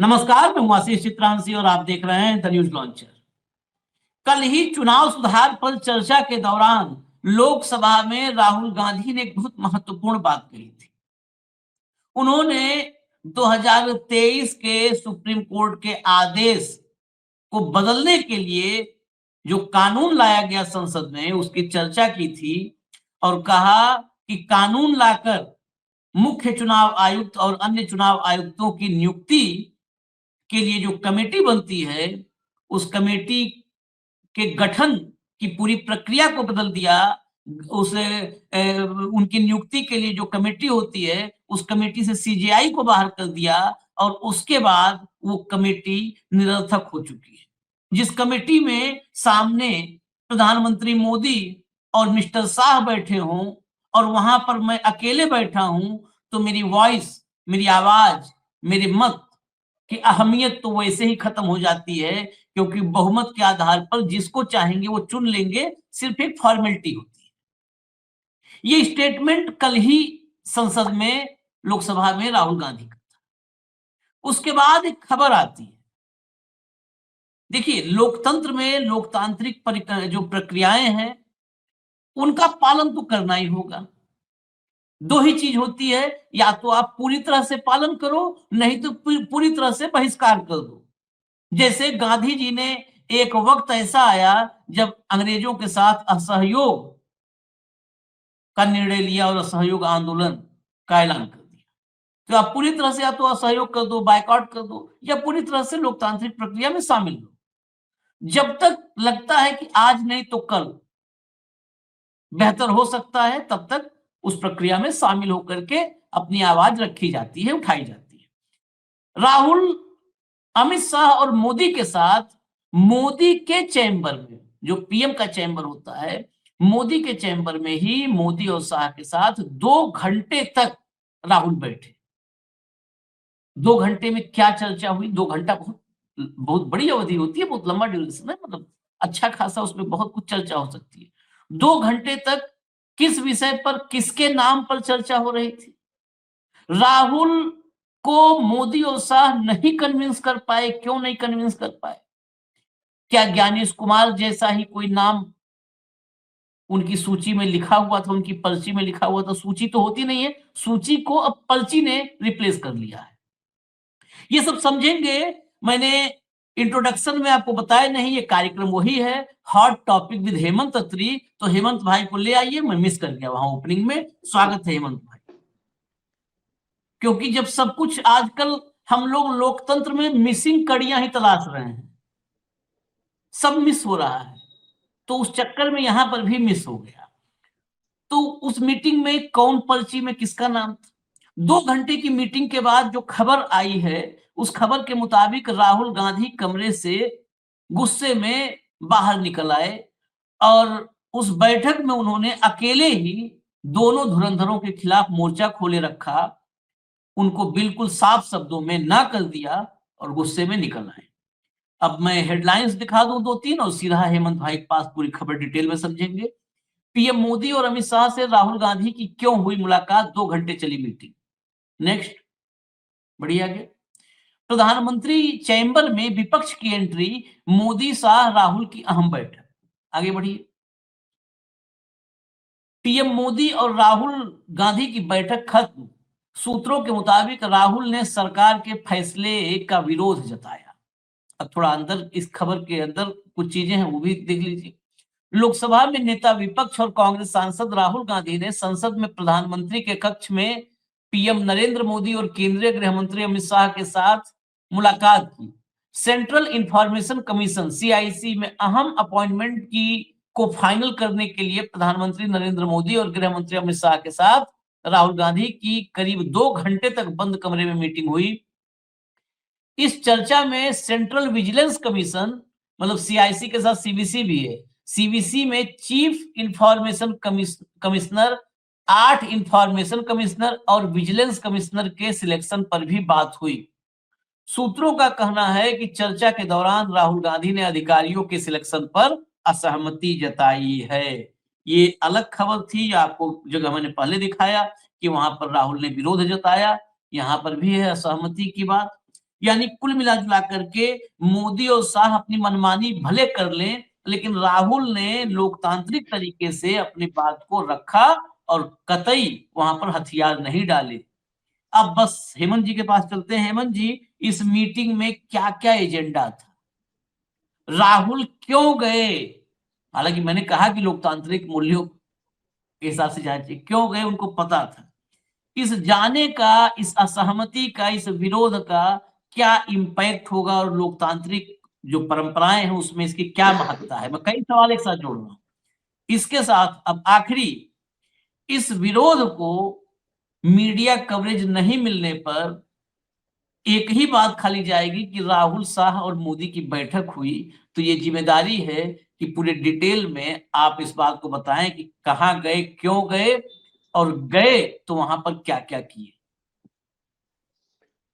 नमस्कार, मैं हूं आशीष चित्रांशी और आप देख रहे हैं द न्यूज लॉन्चर। कल ही चुनाव सुधार पर चर्चा के दौरान लोकसभा में राहुल गांधी ने एक बहुत महत्वपूर्ण बात कही थी। उन्होंने 2023 के सुप्रीम कोर्ट के आदेश को बदलने के लिए जो कानून लाया गया संसद में उसकी चर्चा की थी और कहा कि कानून लाकर मुख्य चुनाव आयुक्त और अन्य चुनाव आयुक्तों की नियुक्ति के लिए जो कमेटी बनती है उस कमेटी के गठन की पूरी प्रक्रिया को बदल दिया। उनकी नियुक्ति के लिए जो कमेटी होती है उस कमेटी से सीजेआई को बाहर कर दिया और उसके बाद वो कमेटी निरर्थक हो चुकी है। जिस कमेटी में सामने प्रधानमंत्री मोदी और मिस्टर शाह बैठे हों और वहां पर मैं अकेले बैठा हूं तो मेरी वॉइस, मेरी आवाज, मेरे मत की अहमियत तो वैसे ही खत्म हो जाती है, क्योंकि बहुमत के आधार पर जिसको चाहेंगे वो चुन लेंगे, सिर्फ एक फॉर्मेलिटी होती है। ये स्टेटमेंट कल ही संसद में, लोकसभा में राहुल गांधी का था। उसके बाद एक खबर आती है। देखिए, लोकतंत्र में लोकतांत्रिक जो प्रक्रियाएं हैं उनका पालन तो करना ही होगा। दो ही चीज होती है, या तो आप पूरी तरह से पालन करो, नहीं तो पूरी तरह से बहिष्कार कर दो। जैसे गांधी जी ने एक वक्त ऐसा आया जब अंग्रेजों के साथ असहयोग का निर्णय लिया और असहयोग आंदोलन का ऐलान कर दिया। तो आप पूरी तरह से या तो असहयोग कर दो, बायकॉट कर दो, या पूरी तरह से लोकतांत्रिक प्रक्रिया में शामिल हो। जब तक लगता है कि आज नहीं तो कल बेहतर हो सकता है, तब तक उस प्रक्रिया में शामिल होकर के अपनी आवाज रखी जाती है, उठाई जाती है। राहुल अमित शाह और मोदी के साथ मोदी के चैम्बर में, जो पीएम का चैम्बर होता है, मोदी के चैम्बर में ही मोदी और शाह के साथ 2 घंटे तक राहुल बैठे। 2 घंटे में क्या चर्चा हुई? 2 घंटा बहुत बहुत बड़ी अवधि होती है, बहुत लंबा ड्यूरेशन है, मतलब अच्छा खासा उसमें बहुत कुछ चर्चा हो सकती है। 2 घंटे तक किस विषय पर, किसके नाम पर चर्चा हो रही थी? राहुल को मोदी और शाह नहीं कन्विंस कर पाए। क्यों नहीं कन्विंस कर पाए? क्या ज्ञानेश कुमार जैसा ही कोई नाम उनकी सूची में लिखा हुआ था, उनकी पर्ची में लिखा हुआ था? सूची तो होती नहीं है, सूची को अब पर्ची ने रिप्लेस कर लिया है। ये सब समझेंगे। मैंने इंट्रोडक्शन में आपको बताया नहीं, ये कार्यक्रम वही है, हॉट टॉपिक विद हेमंत अत्री। तो हेमंत भाई को ले आइए, मैं मिस कर गया वहां ओपनिंग में। स्वागत है हेमंत भाई। क्योंकि जब सब कुछ आजकल हम लोग लोकतंत्र में मिसिंग कड़ियां ही तलाश रहे हैं, सब मिस हो रहा है, तो उस चक्कर में यहां पर भी मिस हो गया। तो उस मीटिंग में कौन पर्ची में किसका नाम था? 2 घंटे की मीटिंग के बाद जो खबर आई है, उस खबर के मुताबिक राहुल गांधी कमरे से गुस्से में बाहर निकल आए और उस बैठक में उन्होंने अकेले ही दोनों धुरंधरों के खिलाफ मोर्चा खोले रखा, उनको बिल्कुल साफ शब्दों में ना कर दिया और गुस्से में निकल आए। अब मैं हेडलाइंस दिखा दूं 2-3 और सीधा हेमंत भाई के पास पूरी खबर डिटेल में समझेंगे। पीएम मोदी और अमित शाह से राहुल गांधी की क्यों हुई मुलाकात? 2 घंटे चली मीटिंग। नेक्स्ट, बढ़िया आगे। प्रधानमंत्री चैम्बर में विपक्ष की एंट्री, मोदी शाह राहुल की अहम बैठक। आगे बढ़िए। पीएम मोदी और राहुल गांधी की बैठक खत्म। सूत्रों के मुताबिक राहुल ने सरकार के फैसले का विरोध जताया। अब थोड़ा अंदर इस खबर के अंदर कुछ चीजें हैं, वो भी देख लीजिए। लोकसभा में नेता विपक्ष और कांग्रेस सांसद राहुल गांधी ने संसद में प्रधानमंत्री के कक्ष में पीएम नरेंद्र मोदी और केंद्रीय गृह मंत्री अमित शाह के साथ मुलाकात की। सेंट्रल इंफॉर्मेशन कमीशन सीआईसी में अहम अपॉइंटमेंट को फाइनल करने के लिए प्रधानमंत्री नरेंद्र मोदी और गृह मंत्री अमित शाह के साथ राहुल गांधी की करीब 2 घंटे तक बंद कमरे में मीटिंग हुई। इस चर्चा में सेंट्रल विजिलेंस कमीशन, मतलब सीआईसी के साथ सीवीसी भी है, सीवीसी में chief information commissioner, 8 information commissioner और विजिलेंस कमिश्नर के सिलेक्शन पर भी बात हुई। सूत्रों का कहना है कि चर्चा के दौरान राहुल गांधी ने अधिकारियों के सिलेक्शन पर असहमति जताई है। ये अलग खबर थी, आपको जगह मैंने पहले दिखाया कि वहां पर राहुल ने विरोध जताया, यहां पर भी है असहमति की बात। यानी कुल मिला जुला करके मोदी और शाह अपनी मनमानी भले कर लें, लेकिन राहुल ने लोकतांत्रिक तरीके से अपनी बात को रखा और कतई वहां पर हथियार नहीं डाले। अब बस हेमंत जी के पास चलते हैं। हेमंत जी, इस मीटिंग में क्या क्या एजेंडा था? राहुल क्यों गए? हालांकि मैंने कहा कि लोकतांत्रिक मूल्यों के हिसाब से जाना चाहिए, क्यों गए उनको पता था। इस जाने का, इस असहमति का, इस विरोध का क्या इम्पैक्ट होगा और लोकतांत्रिक जो परंपराएं हैं उसमें इसकी क्या महत्ता है? मैं कई सवाल एक साथ जोड़ रहा हूं। इसके साथ अब आखिरी, इस विरोध को मीडिया कवरेज नहीं मिलने पर एक ही बात खाली जाएगी कि राहुल, शाह और मोदी की बैठक हुई। तो ये जिम्मेदारी है कि पूरे डिटेल में आप इस बात को बताएं कि कहाँ गए, क्यों गए, और गए तो वहां पर क्या क्या किए।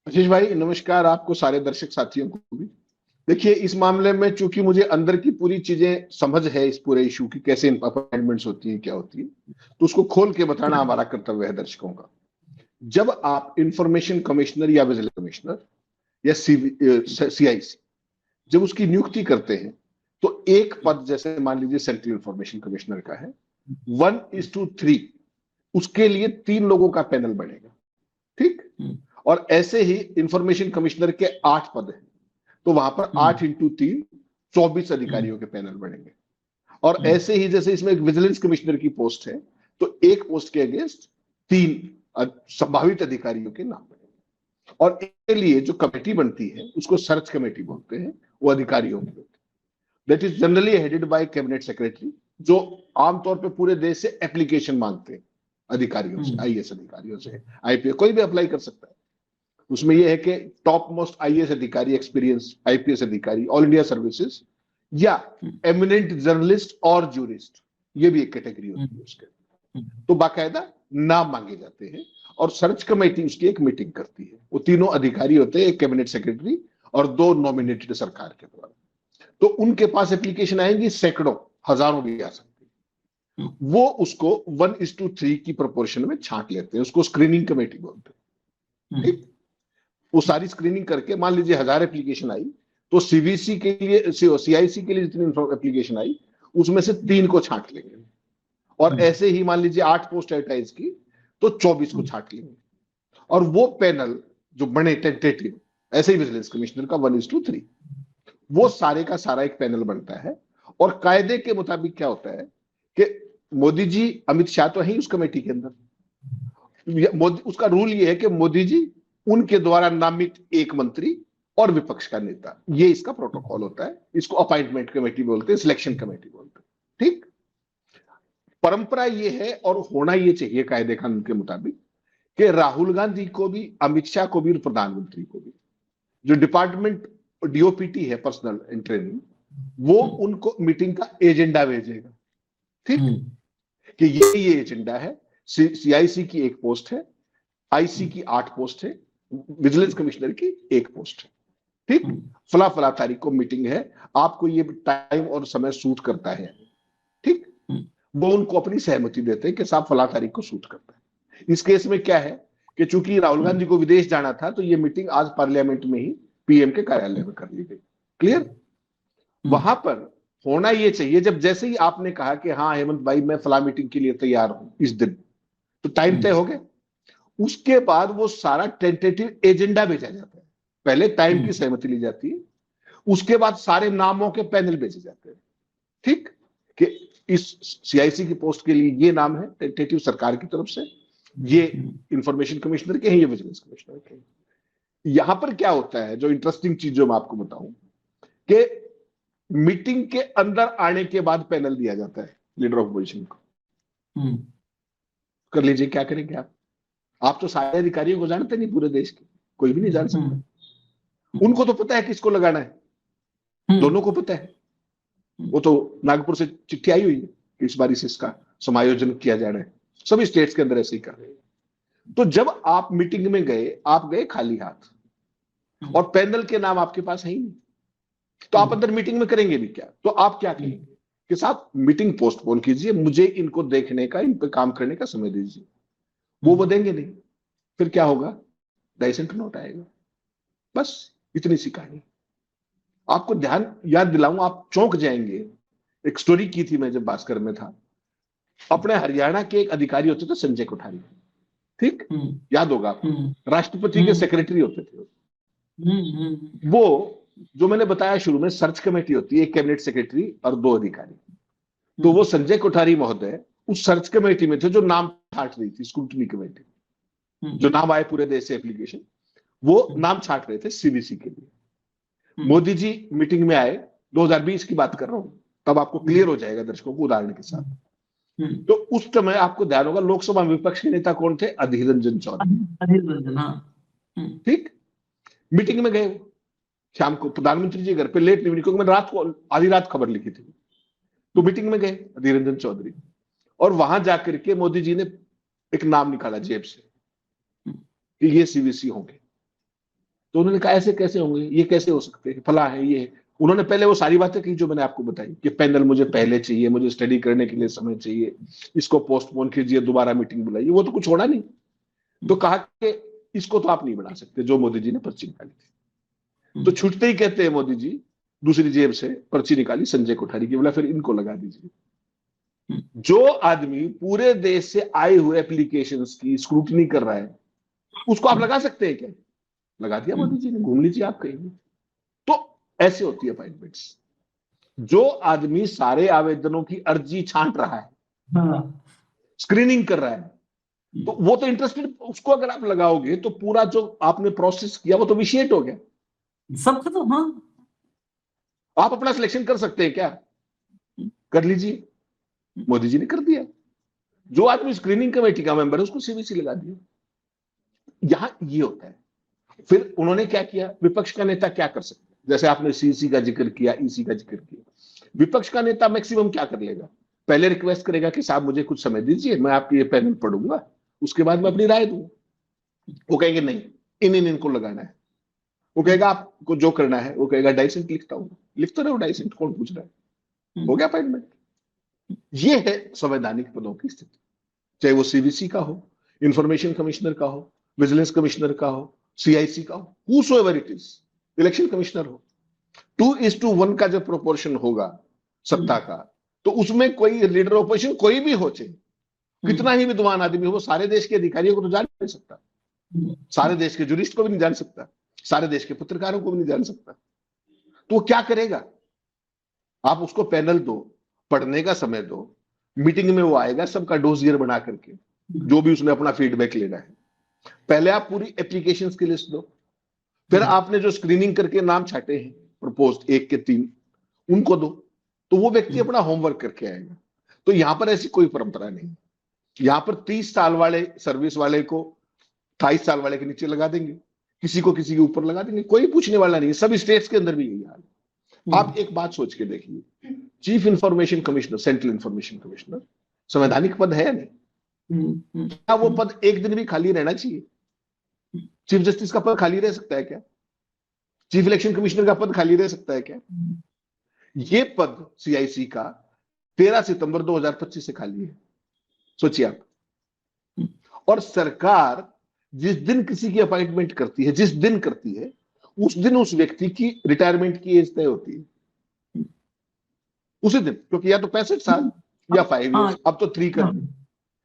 आशीष भाई नमस्कार, आपको सारे दर्शक साथियों को भी। देखिए, इस मामले में चूंकि मुझे अंदर की पूरी चीजें समझ है इस पूरे इशू की, कैसे अपॉइंटमेंट्स होती हैं, क्या होती है, तो उसको खोल के बताना हमारा कर्तव्य है दर्शकों का। जब आप इंफॉर्मेशन कमिश्नर या विजिलेंस कमिश्नर या सीआईसी जब उसकी नियुक्ति करते हैं, तो एक पद जैसे मान लीजिए सेंट्रल इंफॉर्मेशन कमिश्नर का है, 1:3 उसके लिए 3 लोगों का पैनल बनेगा, ठीक। और ऐसे ही इंफॉर्मेशन कमिश्नर के 8 पद हैं, तो वहां पर 8x3 24 अधिकारियों के पैनल बनेंगे। और ऐसे ही जैसे इसमें एक विजिलेंस कमिश्नर की पोस्ट है, तो एक पोस्ट के अगेंस्ट 3 संभावित अधिकारियों के नाम बनेंगे। और इसके लिए जो कमेटी बनती है उसको सर्च कमेटी बोलते हैं, वो अधिकारियों की होती है। That is generally headed by cabinet secretary, जो आमतौर पर पूरे देश से एप्लीकेशन मांगते हैं अधिकारियों से, आईएएस अधिकारियों से, आईपीएस, कोई भी अप्लाई कर सकता है। उसमें यह है कि टॉप मोस्ट आईएएस अधिकारी, एक्सपीरियंस आईपीएस अधिकारी, ऑल इंडिया सर्विसेज, या एमिनेंट जर्नलिस्ट और जूरिस्ट, ये भी एक कैटेगरी होती है उसके। तो बाकायदा नाम मांगे जाते हैं और सर्च कमेटी उसकी एक मीटिंग करती है। वो तीनों अधिकारी होते हैं, एक कैबिनेट सेक्रेटरी और 2 नॉमिनेटेड सरकार के द्वारा। तो उनके पास एप्लीकेशन आएंगी, सैकड़ों, हजारों भी आ सकती है। वो उसको 1:3 की प्रोपोर्शन में छांट लेते हैं, उसको स्क्रीनिंग कमेटी बोलते हैं, ठीक। वो सारी स्क्रीनिंग करके, मान लीजिए 1000 एप्लीकेशन आई, तो सीवीसी के लिए, सीआईसी के लिए जितनी एप्लीकेशन आई उसमें से 3 को छांट लेंगे। और ऐसे ही मान लीजिए 8 पोस्ट एडवर्टाइज की, तो 24 को छांट लेंगे। और वो पैनल जो बने टेंटेटिव, ऐसे ही विजिलेंस कमिश्नर का 1:3, वो सारे का सारा एक पैनल बनता है। और कायदे के मुताबिक क्या होता है कि मोदी जी, अमित शाह तो है ही उस कमेटी के अंदर, मोदी, उसका रूल ये है कि मोदी जी, उनके द्वारा नामित एक मंत्री और विपक्ष का नेता, ये इसका प्रोटोकॉल होता है। इसको अपॉइंटमेंट कमेटी बोलते हैं, सिलेक्शन कमेटी बोलते हैं, ठीक। परंपरा ये है और होना ये चाहिए कायदे कानून के मुताबिक कि राहुल गांधी को भी, अमित शाह को भी और प्रधानमंत्री को भी, जो डिपार्टमेंट डीओपीटी है, पर्सनल एंड ट्रेनिंग, वो उनको मीटिंग का एजेंडा भेजेगा, ठीक, कि ये एजेंडा है। सीआईसी की 1 पोस्ट है, आईसी की 8 पोस्ट है, विजिलेंस कमिश्नर की 1 पोस्ट है, ठीक। फला फला तारीख को मीटिंग है, आपको ये टाइम और समय सूट करता है, ठीक। वो उनको अपनी सहमति देते हैं कि साहब फला तारीख को सूट करता है। इस केस में क्या है कि चूंकि राहुल गांधी को विदेश जाना था, तो ये मीटिंग आज पार्लियामेंट में ही पीएम के कार्यालय में कर ली गई, क्लियर। वहां पर होना ये चाहिए, जब जैसे ही आपने कहा कि हाँ हेमंत भाई मैं फला मीटिंग के लिए तैयार हूं इस दिन, तो टाइम तय हो गया। उसके बाद वो सारा टेंटेटिव एजेंडा भेजा जाता है। पहले टाइम की सहमति ली जाती है, उसके बाद सारे नामों के पैनल भेजे जाते हैं, ठीक, कि इस सीआईसी की पोस्ट के लिए ये नाम है टेंटेटिव सरकार की तरफ से, ये इंफॉर्मेशन कमिश्नर के हैं, ये विजिलेंस कमिश्नर के हैं। यहां पर क्या होता है, जो इंटरेस्टिंग चीज जो मैं आपको बताऊं, कि मीटिंग के अंदर आने के बाद पैनल दिया जाता है लीडर ऑफ अपोजिशन को। कर लीजिए, क्या करेंगे आप तो सारे अधिकारियों को जानते नहीं, पूरे देश के कोई भी नहीं जान सकता। उनको तो पता है किसको लगाना है, दोनों को पता है। वो तो नागपुर से चिट्ठी आई हुई है कि इस बार इसका समायोजन किया जा रहा है, सभी स्टेट्स के अंदर ऐसे ही कर रहे हैं। तो जब आप मीटिंग में गए, आप गए खाली हाथ और पैनल के नाम आपके पास है ही नहीं, तो आप अंदर मीटिंग में करेंगे भी क्या? तो आप क्या करेंगे कि साहब मीटिंग पोस्टपोन कीजिए, मुझे इनको देखने का, इन पे काम करने का समय दीजिए। वो देंगे नहीं, फिर क्या होगा? डाइसेंट नोट आएगा, बस इतनी सी कहानी। आपको ध्यान याद दिलाऊं, आप चौंक जाएंगे। एक स्टोरी की थी मैं जब भास्कर में था। अपने हरियाणा के एक अधिकारी होते थे संजय कोठारी, ठीक, याद होगा आपको, राष्ट्रपति के सेक्रेटरी होते थे। वो जो मैंने बताया शुरू में, सर्च कमेटी होती है, एक कैबिनेट सेक्रेटरी और 2 अधिकारी। तो वो संजय कोठारी महोदय उस सर्च कमेटी में थे जो नाम छांट रही थी, स्क्रूटनी कमेटी, जो नाम आए पूरे देश से एप्लीकेशन, वो नाम छांट रहे थे सीबीसी के लिए। मोदी जी मीटिंग में आए, 2020 की बात कर रहा हूं, तब आपको क्लियर हो जाएगा दर्शकों को उदाहरण के साथ। तो उस समय आपको ध्यान होगा, लोकसभा में विपक्ष के नेता कौन थे? अधीर रंजन चौधरी, ठीक। मीटिंग में गए शाम को, प्रधानमंत्री जी घर पे लेट नहीं, क्योंकि मैंने रात को आधी रात खबर लिखी थी। तो मीटिंग में गए अधीर रंजन चौधरी, और वहां जाकर के मोदी जी ने एक नाम निकाला जेब से कि ये सीवीसी होंगे। तो उन्होंने कहा ऐसे कैसे होंगे, ये कैसे हो सकते हैं, फला है ये। उन्होंने पहले वो सारी बातें की जो मैंने आपको बताई कि पैनल मुझे पहले चाहिए, मुझे स्टडी करने के लिए समय चाहिए, इसको पोस्टपोन कीजिए, दोबारा मीटिंग बुलाइए। वो तो कुछ होना नहीं। तो कहा कि इसको तो आप नहीं बना सकते, जो मोदी जी ने पर्ची निकाली थी। तो छूटते ही कहते हैं मोदी जी, दूसरी जेब से पर्ची निकाली संजय कोठारी की, बोला फिर इनको लगा दीजिए। जो आदमी पूरे देश से आए हुए एप्लीकेशंस की स्क्रूटनी कर रहा है, उसको आप लगा सकते हैं क्या? लगा दिया मोदी जी ने, घूम लीजिए आप कहीं भी। तो ऐसे होती है अपॉइंटमेंट्स। जो आदमी सारे आवेदनों की अर्जी छांट रहा है, स्क्रीनिंग कर रहा है, तो वो तो इंटरेस्टेड, उसको अगर आप लगाओगे तो पूरा जो आपने प्रोसेस किया वो तो विशिएट हो गया, सब खत्म। हाँ, आप अपना सिलेक्शन कर सकते हैं क्या? कर लीजिए। मोदी जी ने कर दिया। जो आदमी स्क्रीनिंग कमेटी का मेंबर है उसको सीवीसी लगा दिया। यहां ये होता है। फिर उन्होंने क्या किया, विपक्ष का नेता क्या कर सकता है? जैसे आपने सीसी का जिक्र किया, ईसी का जिक्र किया। विपक्ष का नेता मैक्सिमम क्या कर लेगा? पहले रिक्वेस्ट करेगा कि साहब मुझे कुछ समय दीजिए, मैं आपकी ये पैनल पढ़ूंगा, उसके बाद मैं अपनी राय दूंगा। वो कहेंगे नहीं, इनको लगाना है। वो कहेगा आपको जो करना है, वो कहेगा डाइसेंट लिखता हूं, लिखते रहो डाइसेंट, कौन पूछ रहा है, हो गया अपॉइंटमेंट। ये है संवैधानिक पदों की स्थिति, चाहे वो सीबीसी का हो, इंफॉर्मेशन कमिश्नर का हो, विजिलेंस कमिश्नर का हो, सीआईसी का हो, whosoever it is, election commissioner हो। 2:1 का जो प्रोपोर्शन होगा सत्ता का, तो उसमें कोई लीडर ऑपोजिशन कोई भी हो, चाहे कितना ही विद्वान आदमी हो, वो सारे देश के अधिकारियों को तो जान नहीं सकता, सारे देश के जुरिस्ट को भी नहीं जान सकता, सारे देश के पत्रकारों को भी नहीं जान सकता। तो वो क्या करेगा? आप उसको पैनल दो, पढ़ने का समय दो, मीटिंग में वो आएगा सबका डोजियर बना करके, जो भी उसने अपना फीडबैक लेना है। पहले आप पूरी एप्लीकेशंस की लिस्ट दो, फिर आपने जो स्क्रीनिंग करके नाम छाटे हैं प्रपोज्ड 1 के 3, उनको दो, तो वो व्यक्ति अपना होमवर्क करके आएगा। तो यहां पर ऐसी कोई परंपरा नहीं। यहां पर 30 साल वाले सर्विस वाले को 28 साल वाले के नीचे लगा देंगे, किसी को किसी के ऊपर लगा देंगे, कोई पूछने वाला नहीं। सब स्टेट्स के अंदर भी यही हाल है। आप एक बात सोच के देखिए, chief information commissioner, central information commissioner संवैधानिक पद है या नहीं? क्या वो पद एक दिन भी खाली रहना चाहिए? चीफ जस्टिस का पद खाली रह सकता है क्या? चीफ इलेक्शन कमिश्नर का पद खाली रह सकता है क्या? ये पद सीआईसी का 13 सितंबर 2025 से खाली है, सोचिए आप। और सरकार जिस दिन किसी की अपॉइंटमेंट करती है, जिस दिन करती है, उस दिन उस व्यक्ति की रिटायरमेंट की एज तय होती है, उसी दिन। क्योंकि या तो 65 साल या 5 ईयर्स, अब तो 3 कर दी।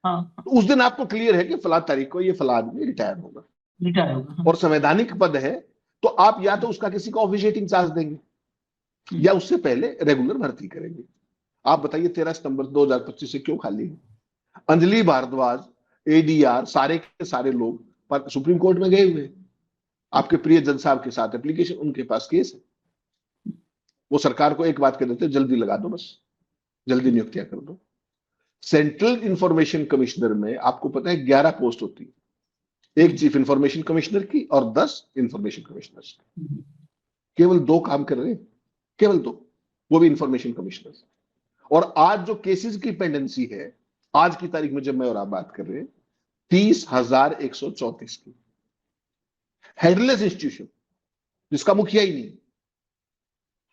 तो उस दिन आपको क्लियर है कि फला तारीख को ये फला आदमी रिटायर होगा, और संवैधानिक पद है, तो आप या तो उसका किसी को ऑफिशिएटिंग चार्ज देंगे, या उससे पहले रेगुलर भर्ती करेंगे। आप बताइए 13 सितंबर 2025 से क्यों खाली है? अंजलि भारद्वाज, एडीआर, सारे के सारे लोग सुप्रीम कोर्ट में गए हुए, आपके प्रिय जज साहब के साथ एप्लीकेशन, उनके पास केस है। वो सरकार को एक बात कह देते, जल्दी लगा दो, बस जल्दी नियुक्तियां कर दो। सेंट्रल इंफॉर्मेशन कमिश्नर में आपको पता है 11 पोस्ट होती है, एक चीफ इंफॉर्मेशन कमिश्नर की और 10 इंफॉर्मेशन कमिश्नर्स की। केवल 2 काम कर रहे हैं, केवल 2, वो भी इंफॉर्मेशन कमिश्नर। और आज जो केसेस की पेंडेंसी है, आज की तारीख में जब मैं और आप बात कर रहे हैं, 30,134 की। हेडलेस इंस्टीट्यूशन जिसका मुखिया ही नहीं।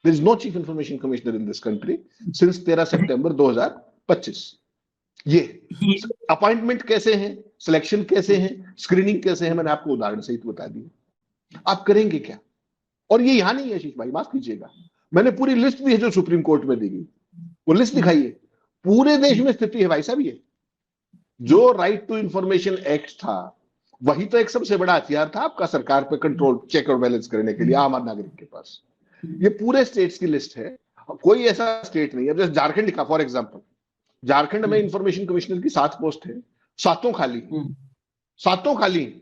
There is no chief information commissioner in this country since 13 सितंबर 2025। ये अपॉइंटमेंट कैसे हैं, सिलेक्शन कैसे हैं, स्क्रीनिंग कैसे है, मैंने आपको उदाहरण सहित बता दिया। आप करेंगे क्या? और ये यहां नहीं है आशीष भाई, माफ कीजिएगा, मैंने पूरी लिस्ट दी है जो सुप्रीम कोर्ट में दी गई, वो लिस्ट दिखाई है। पूरे देश में स्थिति है भाई साहब। ये जो राइट टू इंफॉर्मेशन एक्ट था वही तो एक सबसे बड़ा हथियार था आपका सरकार पे कंट्रोल, चेक और बैलेंस करने के लिए आम नागरिक के पास। ये पूरे स्टेट्स की लिस्ट है, कोई ऐसा स्टेट नहीं है। जैसे झारखंड का फॉर एग्जांपल, झारखंड में इंफॉर्मेशन कमिश्नर की 7 पोस्ट है, 7 खाली है, 7 खाली है।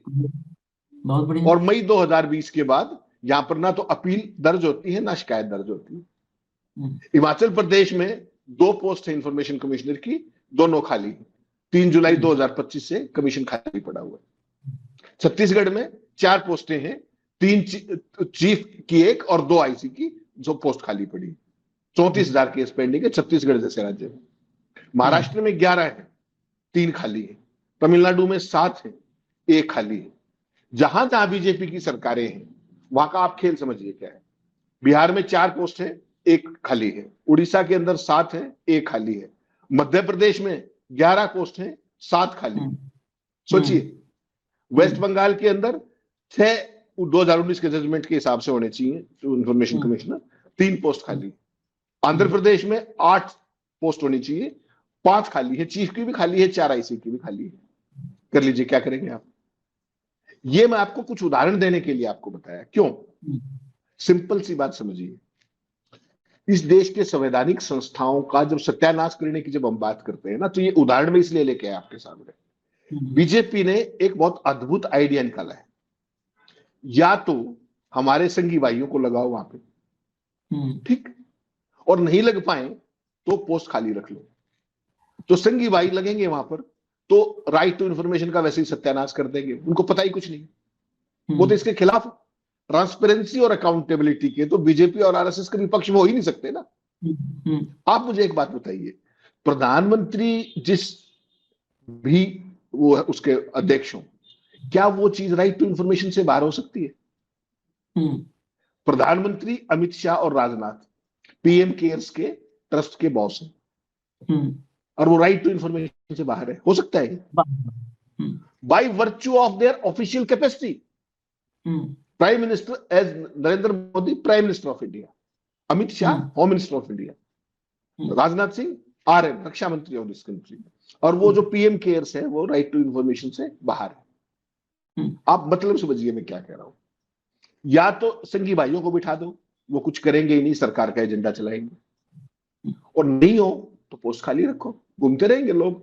बहुत बढ़िया। और मई 2020 के बाद यहां पर ना तो अपील दर्ज होती है ना शिकायत दर्ज होती है। हिमाचल प्रदेश में 2 पोस्ट है इंफॉर्मेशन कमिश्नर की, दोनों खाली है। 3 जुलाई 2025 से कमीशन खाली पड़ा हुआ है। छत्तीसगढ़ में 4 पोस्टें हैं, 3 चीफ की 1 और 2 आईसी की, जो पोस्ट खाली पड़ी। 34,000 केस पेंडिंग है छत्तीसगढ़ जैसे राज्य में। महाराष्ट्र में 11 है, 3 खाली है। तमिलनाडु में 7 है, 1 खाली है। जहां जहां बीजेपी की सरकारें हैं वहां का आप खेल समझिए क्या है। बिहार में 4 पोस्ट है, 1 खाली है। उड़ीसा के अंदर 7 है, 1 खाली है। मध्य प्रदेश में 11 पोस्ट है, 7 खाली है। सोचिए, वेस्ट बंगाल के अंदर 6 2019 के जजमेंट के हिसाब से होने चाहिए जो इंफॉर्मेशन कमिश्नर, 3 पोस्ट खाली। आंध्र प्रदेश में 8 पोस्ट होनी चाहिए, 5 खाली है। चीफ की भी खाली है, 4 आईसी की भी खाली है। कर लीजिए क्या करेंगे आप। ये मैं आपको कुछ उदाहरण देने के लिए आपको बताया। क्यों? सिंपल सी बात समझिए, इस देश के संवैधानिक संस्थाओं का जब सत्यानाश करने की जब हम बात करते हैं ना, तो ये उदाहरण में इसलिए लेके आए आपके सामने। बीजेपी ने एक बहुत अद्भुत आइडिया निकाला है, या तो हमारे संगी भाइयों को लगाओ वहां पे, ठीक, और नहीं लग पाए तो पोस्ट खाली रख लो। तो संगी भाई लगेंगे वहां पर तो राइट टू इंफॉर्मेशन का वैसे ही सत्यानाश कर देंगे, उनको पता ही कुछ नहीं, वो तो इसके खिलाफ। ट्रांसपेरेंसी और अकाउंटेबिलिटी के तो बीजेपी और आरएसएस के विपक्ष हो ही नहीं सकते ना। आप मुझे एक बात बताइए, प्रधानमंत्री जिस भी वो उसके अध्यक्ष हो, क्या वो चीज राइट टू इंफॉर्मेशन से बाहर हो सकती है? प्रधानमंत्री अमित शाह और राजनाथ पीएम केयर्स के ट्रस्ट के बॉस हैं, और वो राइट टू इंफॉर्मेशन से बाहर है? हो सकता है by virtue of their official capacity. Prime minister as Narendra Modi prime minister of India, Amit Shah home minister of India, Rajnath Singh RM रक्षा मंत्री ऑफ दिस कंट्री, और वो जो पीएम केयर्स है वो राइट टू इंफॉर्मेशन से बाहर है। आप मतलब समझिए मैं क्या कह रहा हूं। या तो संगी भाइयों को बिठा दो, वो कुछ करेंगे ही नहीं, सरकार का एजेंडा चलाएंगे, और नहीं हो तो पोस्ट खाली रखो, घूमते रहेंगे लोग।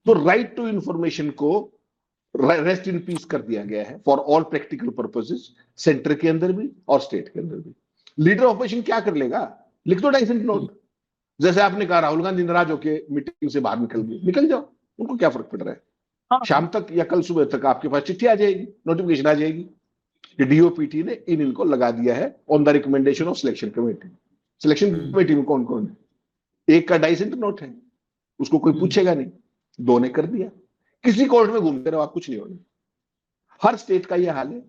तो राइट टू इंफॉर्मेशन को रेस्ट इन पीस कर दिया गया है for all practical purposes, centre के अंदर भी और स्टेट के अंदर भी। लीडर ऑपोजिशन क्या कर लेगा? लिख दो डाइसेंट नोट। जैसे आपने कहा राहुल गांधी नाराज होकर मीटिंग से बाहर निकल गए, निकल जाओ, उनको क्या फर्क पड़ रहा है। शाम तक या कल सुबह तक आपके पास चिट्ठी आ जाएगी, नोटिफिकेशन आ जाएगी कि डीओपीटी ने इनको लगा दिया है on the recommendation of selection committee. Selection committee में कौन कौन है? एक का डाइसेंट नोट है, उसको कोई पूछेगा नहीं, 2 ने कर दिया। किसी कोर्ट में घूमते रहो आप, कुछ नहीं होने। हर स्टेट का यह हाल है,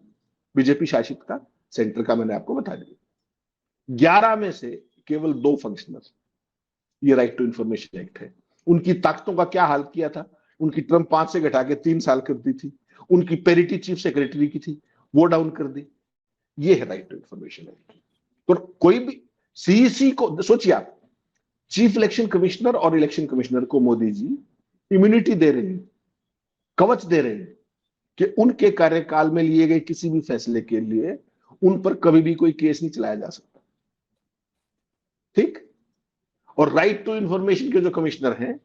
बीजेपी शासित का, सेंटर का मैंने आपको बता दिया। 11 में से केवल 2 फंक्शनर्स ये राइट टू इंफॉर्मेशन एक्ट है। उनकी ताकतों का क्या हाल किया था? उनकी टर्म 5 से घटा के 3 साल कर दी थी। उनकी पेरिटी चीफ सेक्रेटरी की थी, वो डाउन कर दी। ये है राइट टू इंफॉर्मेशन एक्ट। तो कोई भी सीईसी को सोचिए आप, चीफ इलेक्शन कमिश्नर और इलेक्शन कमिश्नर को मोदी जी इम्यूनिटी दे रहे हैं, कवच दे रहे हैं कि उनके कार्यकाल में लिए गए किसी भी फैसले के लिए उन पर कभी भी कोई केस नहीं चलाया जा सकता, ठीक। और राइट टू इंफॉर्मेशन के जो कमिश्नर हैं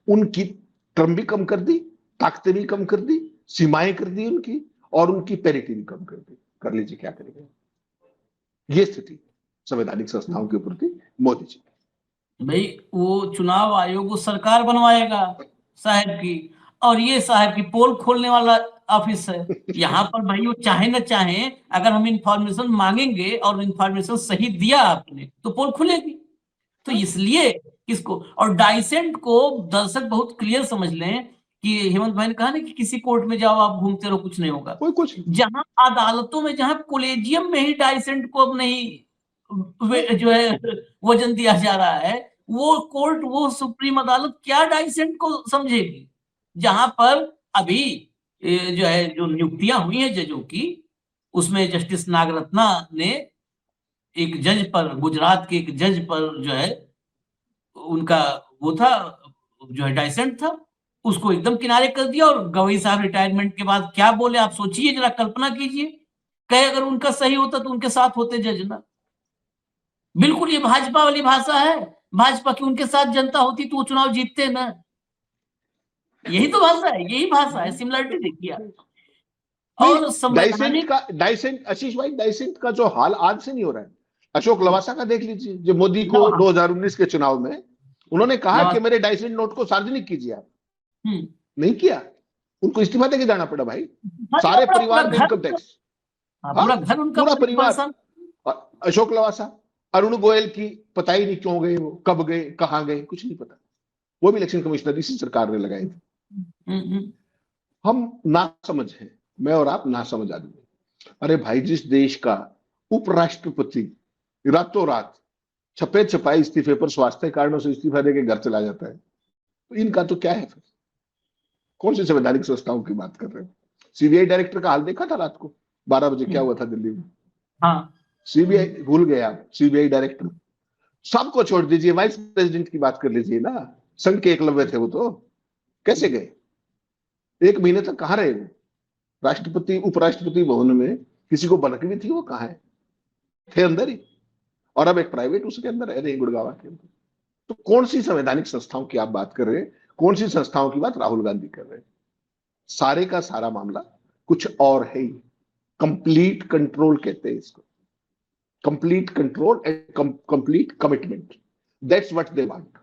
उनकी टर्म भी कम कर दी, ताकतें भी कम कर दी, सीमाएं कर दी उनकी, और उनकी पेरिटी भी कम कर दी। कर लीजिए क्या करेंगे। ये स्थिति संवैधानिक संस्थाओं के प्रति मोदी जी। भाई वो चुनाव आयोग वो सरकार बनवाएगा साहब की, और ये साहब की पोल खोलने वाला ऑफिस है। यहाँ पर भाई वो चाहे न चाहे, अगर हम इंफॉर्मेशन मांगेंगे और इंफॉर्मेशन सही दिया आपने तो पोल खुलेगी। तो इसलिए इसको, और डाइसेंट को दर्शक बहुत क्लियर समझ लें कि हेमंत भाई ने कहा ना कि किसी कोर्ट में जाओ आप घूमते रहो, कुछ नहीं होगा। कुछ जहां अदालतों में, जहां कोलेजियम में ही डाइसेंट को अब नहीं जो है वजन दिया जा रहा है, वो कोर्ट, वो सुप्रीम अदालत क्या डाइसेंट को समझेगी? जहां पर अभी जो है जो नियुक्तियां हुई हैं जजों की, उसमें जस्टिस नागरत्ना ने एक जज पर, गुजरात के एक जज पर जो है उनका वो था, जो है डाइसेंट था, उसको एकदम किनारे कर दिया। और गवई साहब रिटायरमेंट के बाद क्या बोले आप सोचिए, जरा कल्पना कीजिए। कहे अगर उनका सही होता तो उनके साथ होते जज ना। बिल्कुल ये भाजपा वाली भाषा है। भाजपा की उनके साथ जनता होती तो वो चुनाव जीतते ना। यही तो भाषा है, यही भाषा है। सिमिलरिटी देखिए आप। और संवैधानिक डाइसेंट आशीष भाई, डाइसेंट का जो हाल आज से नहीं हो रहा है, अशोक लवासा का देख लीजिए, जो मोदी को 2019 के चुनाव में उन्होंने कहा कि मेरे डाइसेंट नोट को सार्वजनिक कीजिए, आप नहीं किया, उनको इस्तीफा देके जाना पड़ा भाई। सारे परिवार में इनकम टैक्स, पूरा घर उनका, पूरा परिवार। अशोक लवासा, अरुण गोयल की पता ही नहीं क्यों गए, वो कब गए, कहां गए, कुछ नहीं पता। वो भी इलेक्शन कमिश्नर इसी सरकार ने लगाए थे। हम नासमझ हैं, मैं और आप नासमझ आदमी। अरे भाई, जिस देश का उपराष्ट्रपति रातों रात छपे छपाई इस्तीफे पर स्वास्थ्य कारणों से इस्तीफा देके घर चला जाता है, तो इनका तो क्या है फिर? कौन सी संवैधानिक संस्थाओं की बात कर रहे हैं? सीबीआई डायरेक्टर का हाल देखा था रात को 12 बजे क्या हुआ था दिल्ली में? हाँ, सीबीआई भूल गए आप? सीबीआई डायरेक्टर, सबको छोड़ दीजिए, वाइस प्रेसिडेंट की बात कर लीजिए ना, संघ के एकलव्य थे वो, तो कैसे गए? 1 महीने तक कहां रहे वो? राष्ट्रपति उपराष्ट्रपति भवन में किसी को बनक भी थी, वो कहां है? थे अंदर ही। और अब एक प्राइवेट उसके अंदर रह रहे, गुड़गांव के अंदर। तो कौन सी संवैधानिक संस्थाओं की आप बात कर रहे हैं? कौन सी संस्थाओं की बात राहुल गांधी कर रहे हैं? सारे का सारा मामला कुछ और है ही। कंप्लीट कंट्रोल कहते हैं इसको, complete control and complete commitment, that's what they want.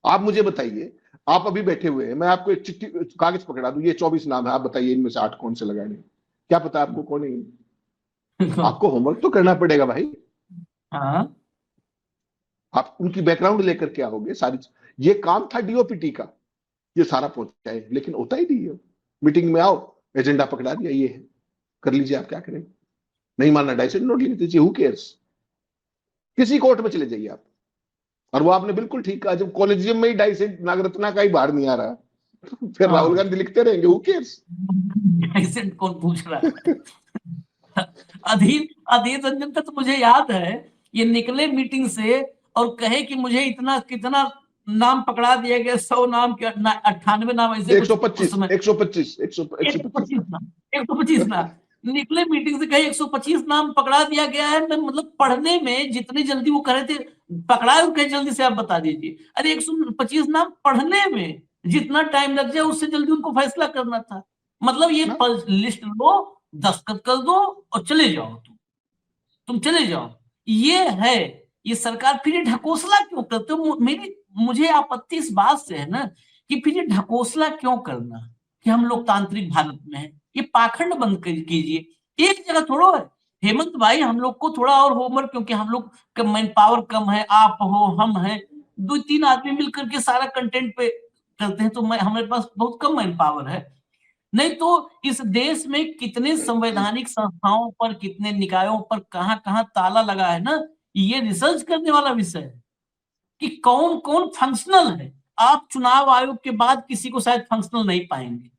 आप मुझे बताइए, आप अभी बैठे हुए हैं, मैं आपको एक चिट्ठी कागज पकड़ा दूं, ये 24 नाम है, आप बताइए इनमें से 8 कौन से लगाने? क्या पता आपको कौन है? आपको होमवर्क तो करना पड़ेगा भाई। हाँ, आप उनकी बैकग्राउंड लेकर के आओगे सारी। ये काम था डीओपीटी का, ये सारा पहुंचाए, लेकिन होता ही नहीं है। मीटिंग में आओ, एजेंडा पकड़ा दिया, ये है, कर लीजिए, आप क्या करेंगे? नहीं मानना, डाइसेंट नोट लिख दीजिए, हु केयर्स? किसी कोर्ट में चले जाइए आप। और वो आपने बिल्कुल ठीक कहा, जब कॉलेजियम में ही डाइसेंट नागरत्ना का ही बाहर नहीं आ रहा, तो फिर राहुल गांधी लिखते रहेंगे, हु केयर्स? डाइसेंट कौन पूछ रहा है? अधीर रंजन का तो मुझे याद है, ये निकले मीटिंग से और कहे कि मुझे इतना कितना नाम पकड़ा दिया गया, 100 नाम के 98 नाम ऐसे 125 नाम निकले मीटिंग से, कहे 125 नाम पकड़ा दिया गया है। मैं मतलब पढ़ने में जितनी जल्दी वो करे थे, पकड़ा है कहे जल्दी से आप बता दीजिए। अरे 125 नाम पढ़ने में जितना टाइम लग जाए उससे जल्दी उनको फैसला करना था। मतलब ये लिस्ट लो, दस्तखत कर दो और चले जाओ, तुम चले जाओ। ये है, ये सरकार। फिर ये ढकोसला क्यों करते हो? मुझे आपत्ति इस बात से है ना कि फिर ये ढकोसला क्यों करना कि हम लोकतांत्रिक भारत में है। ये पाखंड बंद कीजिए। एक जगह थोड़ा है हेमंत भाई, हम लोग को थोड़ा और होमवर्क, क्योंकि हम लोग का मैन पावर कम है, आप हो, हम हैं, 2-3 आदमी मिलकर के सारा कंटेंट पे करते हैं, तो हमारे पास बहुत कम मैन पावर है। नहीं तो इस देश में कितने संवैधानिक संस्थाओं पर, कितने निकायों पर कहां कहां ताला लगा है ना। ये रिसर्च करने वाला विषय है कि कौन कौन फंक्शनल है। आप चुनाव आयोग के बाद किसी को शायद फंक्शनल नहीं पाएंगे।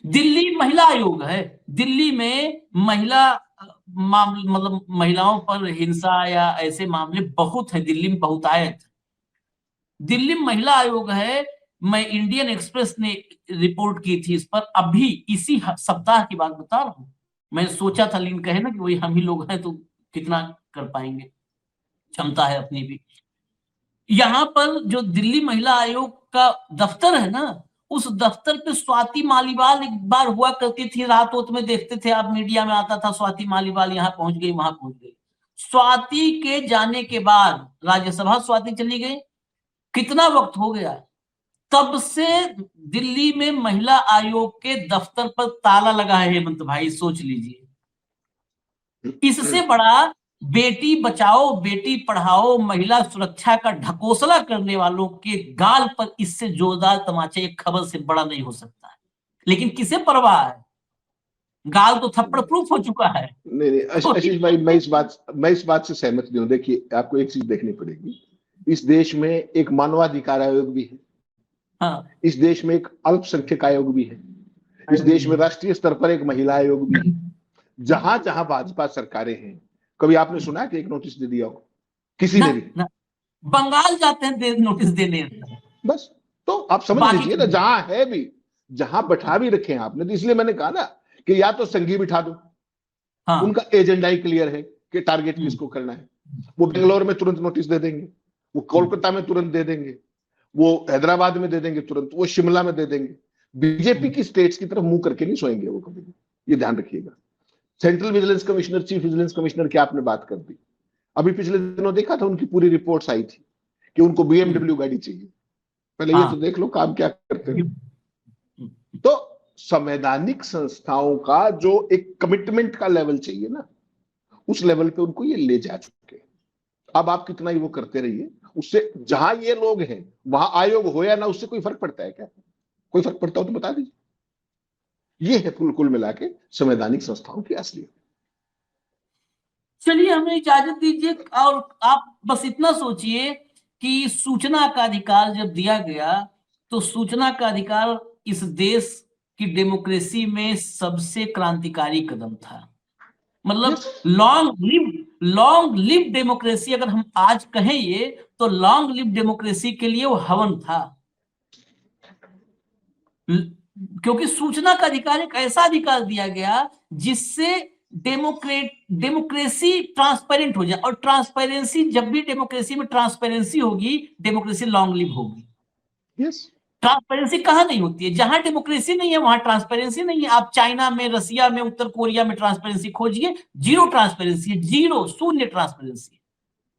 दिल्ली महिला आयोग है, दिल्ली में महिला मामले, मतलब महिलाओं पर हिंसा या ऐसे मामले बहुत है, दिल्ली में बहुतायत। दिल्ली महिला आयोग है। मैं इंडियन एक्सप्रेस ने रिपोर्ट की थी इस पर, अभी इसी सप्ताह की बात बता रहा हूं। मैं सोचा था, लेकिन कहे ना कि वही हम ही लोग हैं तो कितना कर पाएंगे, क्षमता है अपनी भी। यहां पर जो दिल्ली महिला आयोग का दफ्तर है ना, उस दफ्तर पे स्वाति मालीवाल एक बार हुआ करती थी, रात वोत में देखते थे आप, मीडिया में आता था स्वाति मालीवाल यहाँ पहुंच गई, वहां पहुंच गई। स्वाति के जाने के बाद राज्यसभा स्वाति चली गई, कितना वक्त हो गया, तब से दिल्ली में महिला आयोग के दफ्तर पर ताला लगा है। हेमंत भाई सोच लीजिए, इससे बड़ा बेटी बचाओ बेटी पढ़ाओ महिला सुरक्षा का ढकोसला करने वालों के गाल पर इससे जोरदार तमाचे एक खबर से बड़ा नहीं हो सकता है। लेकिन किसे परवाह है, गाल तो थप्पड़ प्रूफ हो चुका है। नहीं आशीष भाई, मैं इस बात से सहमत नहीं हूं। देखिए, आपको एक चीज देखनी पड़ेगी, इस देश में एक मानवाधिकार आयोग भी है। हाँ। इस देश में एक अल्पसंख्यक आयोग भी है। इस देश में राष्ट्रीय स्तर पर एक महिला आयोग भी है। जहां जहां भाजपा सरकारें हैं, कभी आपने सुना है कि एक नोटिस दे दिया हो किसी ने भी? ना, बंगाल जाते हैं नोटिस देने। बस, तो आप समझ बाकी लीजिए ना, जहां है भी, जहां बैठा भी रखे हैं आपने, तो इसलिए मैंने कहा ना कि या तो संघी बिठा दो, हाँ, उनका एजेंडा ही क्लियर है कि टारगेट किसको करना है। वो बेंगलोर में तुरंत नोटिस दे देंगे, वो कोलकाता में तुरंत दे देंगे, वो हैदराबाद में दे देंगे तुरंत, वो शिमला में दे देंगे। बीजेपी की स्टेट्स की तरफ मुंह करके नहीं सोएंगे वो कभी भी, ये ध्यान रखिएगा। Central vigilance commissioner, chief vigilance commissioner की आपने बात कर दी, अभी पिछले दिनों देखा था उनकी पूरी रिपोर्ट्स आई थी कि उनको BMW गाड़ी चाहिए। पहले ये तो देख लो काम क्या करते हैं। तो संवैधानिक संस्थाओं का जो एक कमिटमेंट का लेवल चाहिए ना, उस लेवल पे उनको ये ले जा चुके हैं। अब आप कितना ही वो करते रहिए, उससे जहां ये लोग हैं वहां आयोग हो या ना, उससे कोई फर्क पड़ता है क्या? कोई फर्क पड़ता हो तो बता दीजिए। ये है कुल मिला के संवैधानिक संस्थाओं की असलियत। चलिए हमें इजाजत दीजिए, और आप बस इतना सोचिए कि सूचना का अधिकार जब दिया गया, तो सूचना का अधिकार इस देश की डेमोक्रेसी में सबसे क्रांतिकारी कदम था। मतलब लॉन्ग लिव डेमोक्रेसी, अगर हम आज कहें ये, तो लॉन्ग लिव डेमोक्रेसी के लिए वो हवन था। क्योंकि सूचना का अधिकार एक ऐसा अधिकार दिया गया जिससे डेमोक्रेसी ट्रांसपेरेंट हो जाए, और ट्रांसपेरेंसी, जब भी डेमोक्रेसी में ट्रांसपेरेंसी होगी, डेमोक्रेसी लॉन्ग लिव होगी। यस, ट्रांसपेरेंसी कहां नहीं होती है? जहां डेमोक्रेसी नहीं है वहां ट्रांसपेरेंसी नहीं है। आप चाइना में, रसिया में, उत्तर कोरिया में ट्रांसपेरेंसी खोजिए, जीरो ट्रांसपेरेंसी है, जीरो, शून्य ट्रांसपेरेंसी।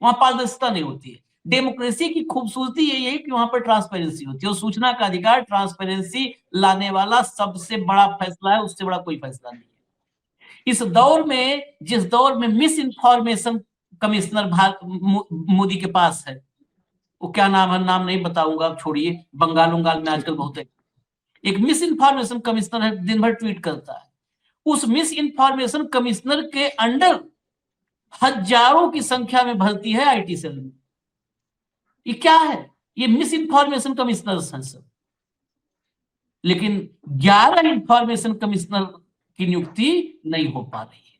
वहां पारदर्शिता नहीं होती है। डेमोक्रेसी की खूबसूरती यही है कि वहां पर ट्रांसपेरेंसी होती है, और सूचना का अधिकार ट्रांसपेरेंसी लाने वाला सबसे बड़ा फैसला है, उससे बड़ा कोई फैसला नहीं है। इस दौर में, जिस दौर में मिस इन्फॉर्मेशन कमिश्नर मोदी के पास है, वो क्या नाम है, नाम नहीं बताऊंगा, छोड़िए, बंगाल में आजकल बहुत है। एक मिस इन्फॉर्मेशन कमिश्नर है, दिन भर ट्वीट करता है। उस मिस इन्फॉर्मेशन कमिश्नर के अंडर हजारों की संख्या में भर्ती है IT सेल में। ये क्या है? ये मिस इन्फॉर्मेशन कमिश्नर हैं सब। लेकिन 11 इन्फॉर्मेशन कमिश्नर की नियुक्ति नहीं हो पा रही है,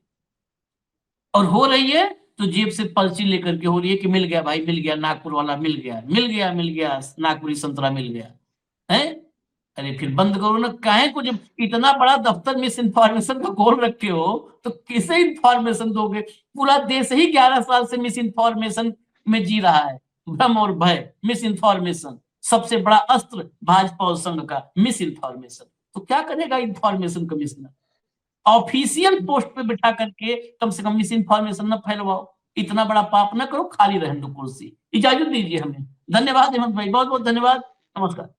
और हो रही है तो जेब से पर्ची लेकर के हो रही है कि मिल गया भाई, मिल गया, नागपुर वाला मिल गया, नागपुरी संतरा मिल गया है। अरे फिर बंद करो ना, काहे को, जब इतना बड़ा दफ्तर मिस इन्फॉर्मेशन का खोल रखे हो तो किसे इन्फॉर्मेशन दोगे? पूरा देश ही 11 साल से मिस इन्फॉर्मेशन में जी रहा है, भ्रम और भय, मिस इन्फॉर्मेशन सबसे बड़ा अस्त्र भाजपा और संघ का, मिस इन्फॉर्मेशन। तो क्या करेगा इन्फॉर्मेशन कमिश्नर? ऑफिशियल पोस्ट पे बिठा करके कम से कम मिस इन्फॉर्मेशन न फैलवाओ, इतना बड़ा पाप न करो, खाली रहने दो कुर्सी। इजाजत दीजिए हमें। धन्यवाद हेमंत भाई, बहुत बहुत धन्यवाद, नमस्कार।